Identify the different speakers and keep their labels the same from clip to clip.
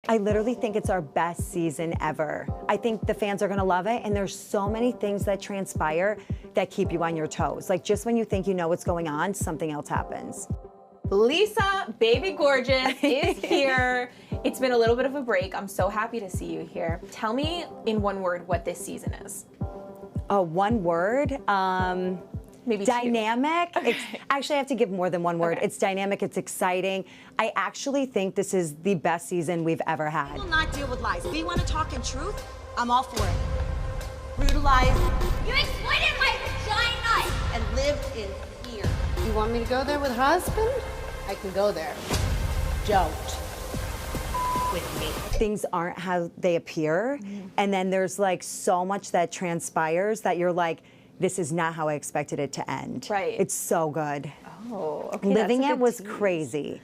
Speaker 1: I literally think it's our best season ever. I think the fans are gonna love it, and there's so many things that transpire that keep you on your toes. Like, just when you think you know what's going on, something else happens.
Speaker 2: Lisa, baby gorgeous, is here. It's been a little bit of a break. I'm so happy to see you here. Tell me in one word what this season is.
Speaker 1: One word?
Speaker 2: Maybe
Speaker 1: dynamic.
Speaker 2: Okay.
Speaker 1: Actually, I have to give more than one word.
Speaker 2: Okay.
Speaker 1: It's dynamic, it's exciting. I actually think this is the best season we've ever had.
Speaker 3: I will not deal with lies. If you want to talk in truth, I'm all for it. Brutalize.
Speaker 4: You exploited my vagina!
Speaker 3: And live in fear.
Speaker 5: You want me to go there with her husband? I can go there. Don't. With me.
Speaker 1: Things aren't how they appear. And then there's like so much that transpires that you're like, this is not how I expected it to end.
Speaker 2: Right.
Speaker 1: It's so good.
Speaker 2: Oh, okay.
Speaker 1: Living
Speaker 2: that's a
Speaker 1: it
Speaker 2: good
Speaker 1: was
Speaker 2: tease.
Speaker 1: crazy.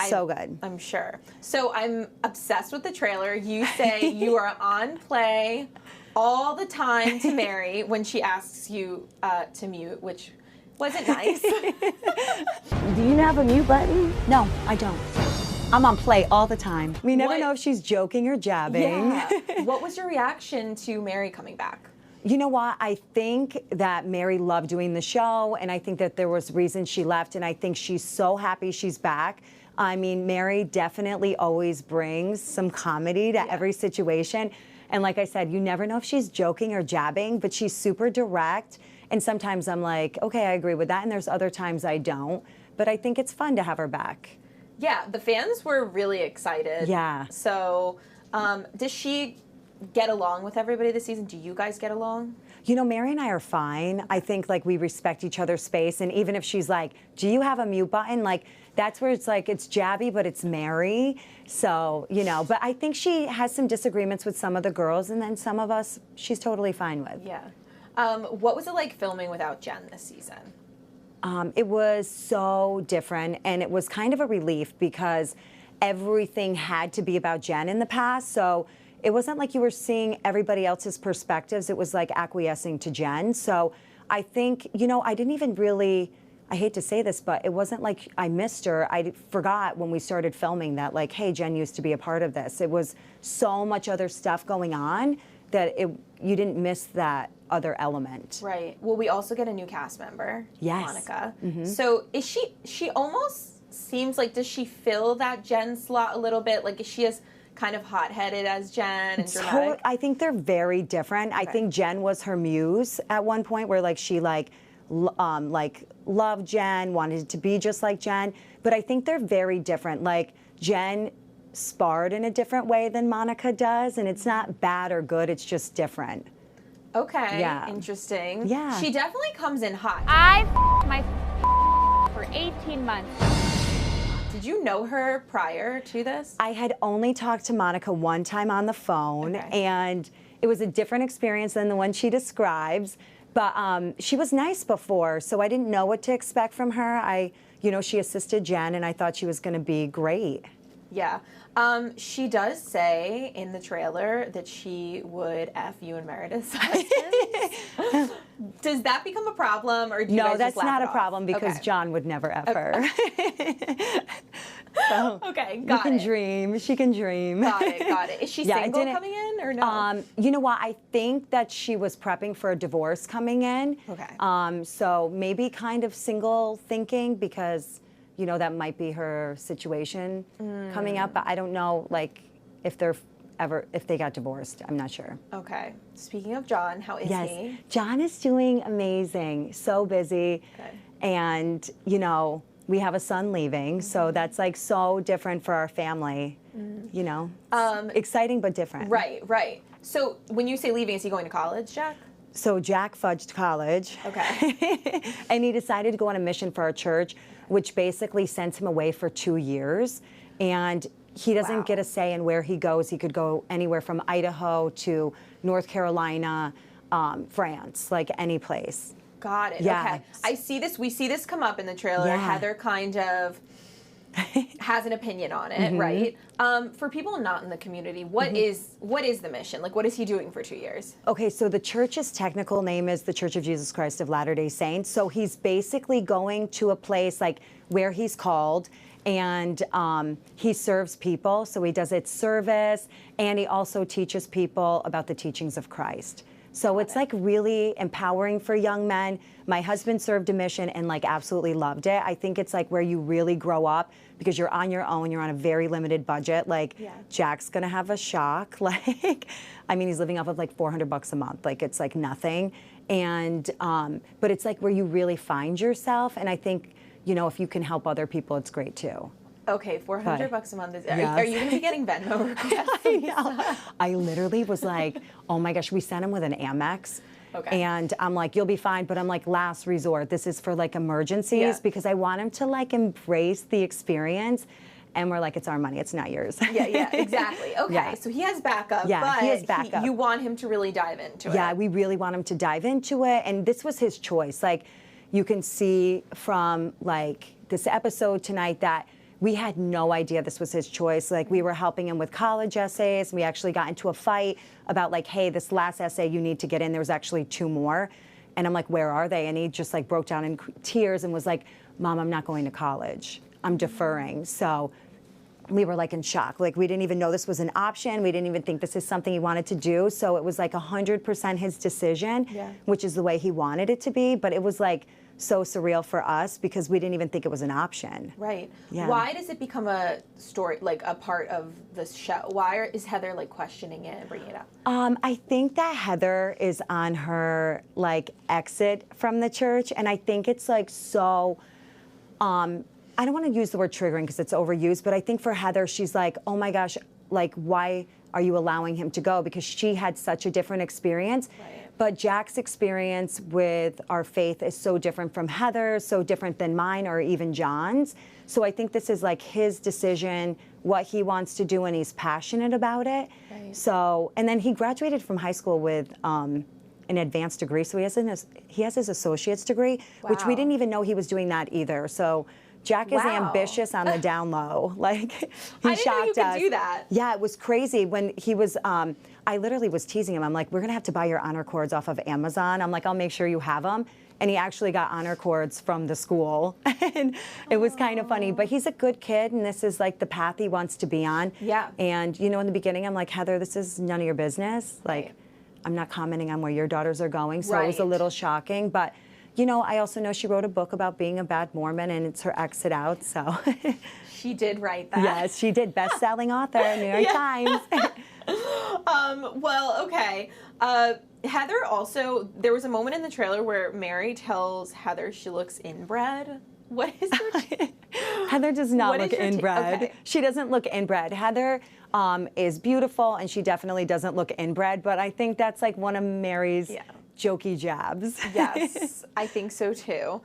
Speaker 1: So good.
Speaker 2: I'm sure. So I'm obsessed with the trailer. You say you are on play all the time to Mary when she asks you to mute, which wasn't nice.
Speaker 1: Do you have a mute button? No, I don't. I'm on play all the time. We never know if she's joking or jabbing.
Speaker 2: Yeah. What was your reaction to Mary coming back?
Speaker 1: You know what? I think that Mary loved doing the show, and I think that there was reason she left, and I think she's so happy she's back. I mean, Mary definitely always brings some comedy to every situation. And like I said, you never know if she's joking or jabbing, but she's super direct. And sometimes I'm like, okay, I agree with that. And there's other times I don't. But I think it's fun to have her back.
Speaker 2: Yeah, the fans were really excited.
Speaker 1: Yeah.
Speaker 2: So does she get along with everybody this season? Do you guys get along?
Speaker 1: You know, Mary and I are fine. I think like we respect each other's space. And even if she's like, do you have a mute button? Like, that's where it's like, it's jabby, but it's Mary. So, you know, but I think she has some disagreements with some of the girls, and then some of us, she's totally fine with.
Speaker 2: Yeah. What was it like filming without Jen this season?
Speaker 1: It was so different, and it was kind of a relief because everything had to be about Jen in the past. So it wasn't like you were seeing everybody else's perspectives. It was like acquiescing to Jen. So I think, you know, I didn't even really, I hate to say this, but it wasn't like I missed her. I forgot when we started filming that, like, hey, Jen used to be a part of this. It was so much other stuff going on that you didn't miss that other element.
Speaker 2: Right. Well, we also get a new cast member,
Speaker 1: Yes.
Speaker 2: Monica. So is she almost seems like, does she fill that Jen slot a little bit? Like, is she as kind of hot-headed as Jen and dramatic?
Speaker 1: I think they're very different. I think Jen was her muse at one point, where like she like loved Jen, wanted to be just like Jen. But I think they're very different. Like, Jen sparred in a different way than Monica does, and it's not bad or good, it's just different.
Speaker 2: Okay,
Speaker 1: Yeah.
Speaker 2: interesting.
Speaker 1: Yeah.
Speaker 2: She definitely comes in hot.
Speaker 4: I my for 18 months.
Speaker 2: Did you know her prior to this?
Speaker 1: I had only talked to Monica one time on the phone, and it was a different experience than the one she describes. But she was nice before, so I didn't know what to expect from her. You know, she assisted Jen, and I thought she was going to be great.
Speaker 2: Yeah. She does say in the trailer that she would F you and Meredith's husbands. Does that become a problem, or do you
Speaker 1: No,
Speaker 2: guys
Speaker 1: that's
Speaker 2: just laugh
Speaker 1: not
Speaker 2: it
Speaker 1: a
Speaker 2: off?
Speaker 1: problem because
Speaker 2: Okay.
Speaker 1: John would never F her. So
Speaker 2: Okay,
Speaker 1: you
Speaker 2: got
Speaker 1: can
Speaker 2: it.
Speaker 1: dream. She can dream.
Speaker 2: Got it, got it. Is she
Speaker 1: Yeah, it
Speaker 2: single
Speaker 1: didn't-
Speaker 2: coming in or no?
Speaker 1: You know what? I think that she was prepping for a divorce coming in.
Speaker 2: Okay.
Speaker 1: So maybe kind of single thinking because, you know, that might be her situation coming up. But I don't know, like, if they got divorced. I'm not sure.
Speaker 2: Okay. Speaking of John, how is he?
Speaker 1: John is doing amazing. So busy.
Speaker 2: Good.
Speaker 1: And, you know, we have a son leaving, so that's like so different for our family. You know, exciting but different.
Speaker 2: Right, right. So when you say leaving, is he going to college, Jack?
Speaker 1: So Jack fudged college.
Speaker 2: Okay.
Speaker 1: And he decided to go on a mission for our church, which basically sent him away for 2 years. And he doesn't get a say in where he goes. He could go anywhere from Idaho to North Carolina, France, like any place.
Speaker 2: Got it.
Speaker 1: Yeah.
Speaker 2: Okay. I see this. We see this come up in the trailer.
Speaker 1: Yeah.
Speaker 2: Heather kind of has an opinion on it, right? For people not in the community, what is the mission? Like, what is he doing for 2 years?
Speaker 1: Okay, so the church's technical name is the Church of Jesus Christ of Latter-day Saints. So he's basically going to a place like where he's called, And he serves people, so he does its service, and he also teaches people about the teachings of Christ. So it's like really empowering for young men. My husband served a mission and like absolutely loved it. I think it's like where you really grow up because you're on your own, you're on a very limited budget. Like Jack's gonna have a shock. Like, I mean, he's living off of like $400 a month. Like it's like nothing. And, but it's like where you really find yourself. And I think, you know, if you can help other people, it's great too.
Speaker 2: Okay, $400 a month.
Speaker 1: Yes.
Speaker 2: Are you going to be getting Venmo requests?
Speaker 1: I know. I literally was like, oh my gosh, we sent him with an Amex.
Speaker 2: Okay.
Speaker 1: And I'm like, you'll be fine. But I'm like, last resort. This is for like emergencies because I want him to like embrace the experience. And we're like, it's our money. It's not yours.
Speaker 2: Yeah, exactly. Okay, so he has backup.
Speaker 1: Yeah,
Speaker 2: but
Speaker 1: he has backup.
Speaker 2: you want him to really dive into it.
Speaker 1: Yeah, we really want him to dive into it. And this was his choice. Like, you can see from like this episode tonight that we had no idea this was his choice. Like, we were helping him with college essays. We actually got into a fight about like, hey, this last essay you need to get in. There was actually 2 more. And I'm like, where are they? And he just like broke down in tears and was like, Mom, I'm not going to college. I'm deferring. So we were like in shock. Like, we didn't even know this was an option. We didn't even think this is something he wanted to do. So it was like 100% his decision, which is the way he wanted it to be. But it was like so surreal for us because we didn't even think it was an option.
Speaker 2: Right.
Speaker 1: Yeah.
Speaker 2: Why does it become a story, like a part of the show? Why is Heather like questioning it and bringing it up?
Speaker 1: I think that Heather is on her like exit from the church. And I think it's like so, I don't want to use the word triggering because it's overused, but I think for Heather, she's like, oh my gosh, like, why are you allowing him to go? Because she had such a different experience.
Speaker 2: Right.
Speaker 1: But Jack's experience with our faith is so different from Heather's, so different than mine or even John's. So I think this is like his decision, what he wants to do, and he's passionate about it.
Speaker 2: Right.
Speaker 1: So, and then he graduated from high school with an advanced degree. So he has his associate's degree, which we didn't even know he was doing that either. So Jack is ambitious on the down low. Like, he
Speaker 2: I didn't
Speaker 1: shocked
Speaker 2: know you
Speaker 1: us.
Speaker 2: could do that.
Speaker 1: Yeah, it was crazy when he was. I literally was teasing him. I'm like, we're gonna have to buy your honor cords off of Amazon. I'm like, I'll make sure you have them. And he actually got honor cords from the school, and it was kind of funny. But he's a good kid, and this is like the path he wants to be on.
Speaker 2: Yeah.
Speaker 1: And you know, in the beginning, I'm like, Heather, this is none of your business. Like, I'm not commenting on where your daughters are going. So it was a little shocking, but. You know, I also know she wrote a book about being a bad Mormon, and it's her exit out, so.
Speaker 2: She did write that.
Speaker 1: Yes, she did. Best-selling author, New York Times.
Speaker 2: Well, okay. Heather also, there was a moment in the trailer where Mary tells Heather she looks inbred. What is her
Speaker 1: Heather does not
Speaker 2: What
Speaker 1: look
Speaker 2: is your
Speaker 1: inbred.
Speaker 2: okay.
Speaker 1: She doesn't look inbred. Heather is beautiful, and she definitely doesn't look inbred, but I think that's like one of Mary's jokey jabs.
Speaker 2: Yes, I think so too.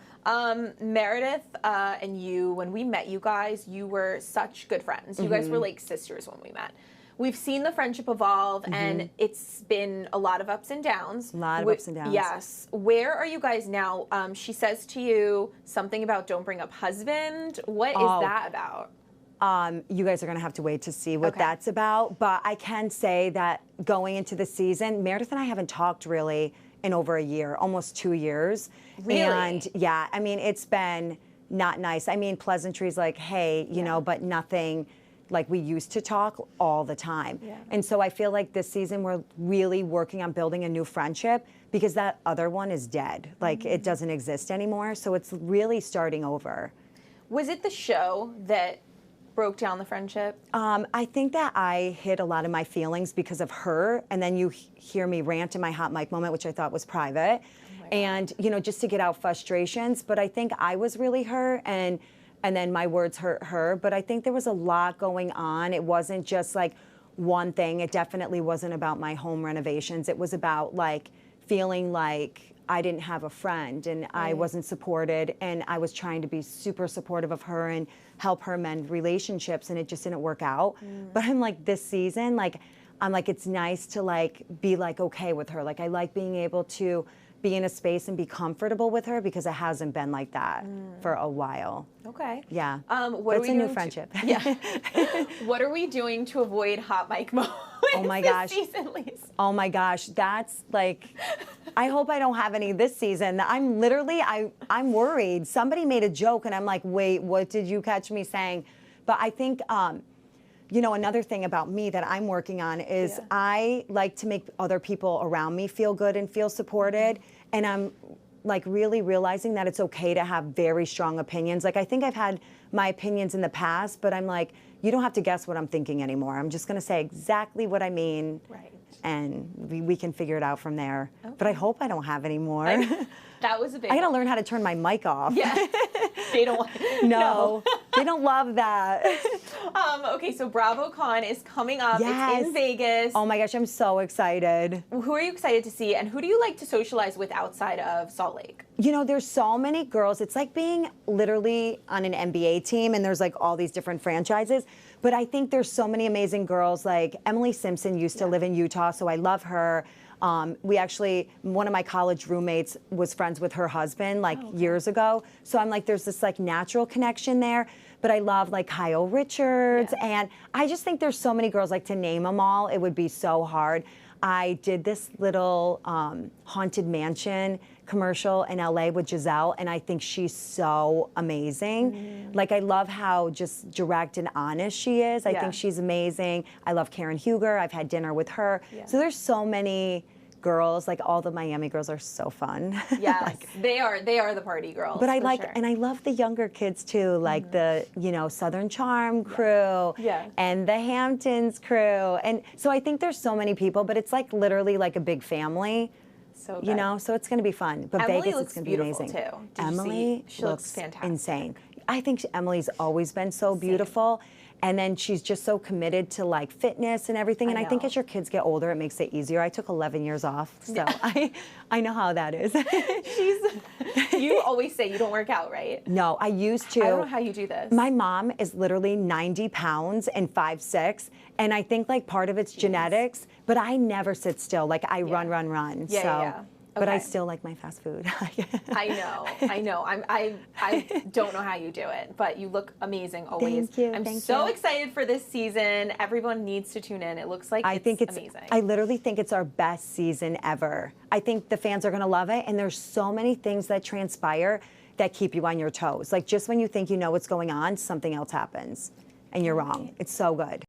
Speaker 2: Meredith and you, when we met you guys, you were such good friends. You guys were like sisters when we met. We've seen the friendship evolve, and it's been a lot of ups and downs.
Speaker 1: A lot of ups and downs.
Speaker 2: Yes. Where are you guys now? She says to you something about don't bring up husband. What is that about?
Speaker 1: You guys are going to have to wait to see what that's about. But I can say that going into the season, Meredith and I haven't talked really in over a year, almost 2 years.
Speaker 2: Really?
Speaker 1: And yeah, I mean, it's been not nice. I mean, pleasantries like, hey, you know, but nothing like we used to talk all the time.
Speaker 2: Yeah.
Speaker 1: And so I feel like this season we're really working on building a new friendship because that other one is dead. Like it doesn't exist anymore. So it's really starting over.
Speaker 2: Was it the show that broke down the friendship?
Speaker 1: I think that I hid a lot of my feelings because of her, and then you hear me rant in my hot mic moment, which I thought was private, and you know, just to get out frustrations. But I think I was really hurt, and then my words hurt her. But I think there was a lot going on. It wasn't just like one thing. It definitely wasn't about my home renovations. It was about like feeling like I didn't have a friend and I wasn't supported, and I was trying to be super supportive of her and help her mend relationships, and it just didn't work out. But I'm like, this season, like, I'm like, it's nice to like be like okay with her. Like I like being able to be in a space and be comfortable with her because it hasn't been like that for a while.
Speaker 2: Okay.
Speaker 1: Yeah.
Speaker 2: What
Speaker 1: It's a new friendship.
Speaker 2: Yeah. What are we doing to avoid hot mic moments?
Speaker 1: Oh my
Speaker 2: this
Speaker 1: gosh.
Speaker 2: season, Lisa?
Speaker 1: Oh my gosh, that's like, I hope I don't have any this season. I'm literally, I'm worried. Somebody made a joke and I'm like, wait, what did you catch me saying? But I think, you know, another thing about me that I'm working on is I like to make other people around me feel good and feel supported. And I'm like really realizing that it's okay to have very strong opinions. Like I think I've had my opinions in the past, but I'm like, you don't have to guess what I'm thinking anymore. I'm just gonna say exactly what I mean.
Speaker 2: Right.
Speaker 1: And we can figure it out from there. Okay. But I hope I don't have any more.
Speaker 2: That was a big
Speaker 1: I gotta learn how to turn my mic off.
Speaker 2: Yeah. They don't want
Speaker 1: No, they don't love that.
Speaker 2: Okay, so BravoCon is coming up.
Speaker 1: Yes.
Speaker 2: It's in Vegas.
Speaker 1: Oh my gosh, I'm so excited.
Speaker 2: Who are you excited to see, and who do you like to socialize with outside of Salt Lake?
Speaker 1: You know, there's so many girls. It's like being literally on an NBA team, and there's like all these different franchises. But I think there's so many amazing girls. Like Emily Simpson used to live in Utah, so I love her. We actually, one of my college roommates was friends with her husband like years ago. So I'm like, there's this like natural connection there. But I love like Kyle Richards. And I just think there's so many girls, like to name them all, it would be so hard. I did this little Haunted Mansion commercial in LA with Giselle, and I think she's so amazing. Like, I love how just direct and honest she is. I think she's amazing. I love Karen Huger. I've had dinner with her. So there's so many girls, like all the Miami girls are so fun.
Speaker 2: Yes,
Speaker 1: like,
Speaker 2: they are the party girls.
Speaker 1: but I like,
Speaker 2: sure.
Speaker 1: and I love the younger kids too, like the, you know, Southern Charm crew and the Hamptons crew. And so I think there's so many people, but it's like literally like a big family.
Speaker 2: So good.
Speaker 1: You know, so it's going to be fun. But
Speaker 2: Emily
Speaker 1: Vegas,
Speaker 2: looks
Speaker 1: it's going to be
Speaker 2: beautiful
Speaker 1: amazing.
Speaker 2: too. Did
Speaker 1: Emily
Speaker 2: she looks fantastic.
Speaker 1: insane. I think Emily's always been so beautiful. And then she's just so committed to like fitness and everything. And I think as your kids get older, it makes it easier. I took 11 years off, so I know how that is.
Speaker 2: You always say you don't work out, right?
Speaker 1: No, I used to.
Speaker 2: I don't know how you do this.
Speaker 1: My mom is literally 90 pounds and 5'6", and I think like part of it's genetics, but I never sit still. Like I run. But I still like my fast food.
Speaker 2: I know. I don't know how you do it, but you look amazing always.
Speaker 1: Thank you.
Speaker 2: I'm so excited for this season. Everyone needs to tune in. It looks like it's amazing.
Speaker 1: I literally think it's our best season ever. I think the fans are going to love it, and there's so many things that transpire that keep you on your toes. Like just when you think you know what's going on, something else happens, and you're wrong. It's so good.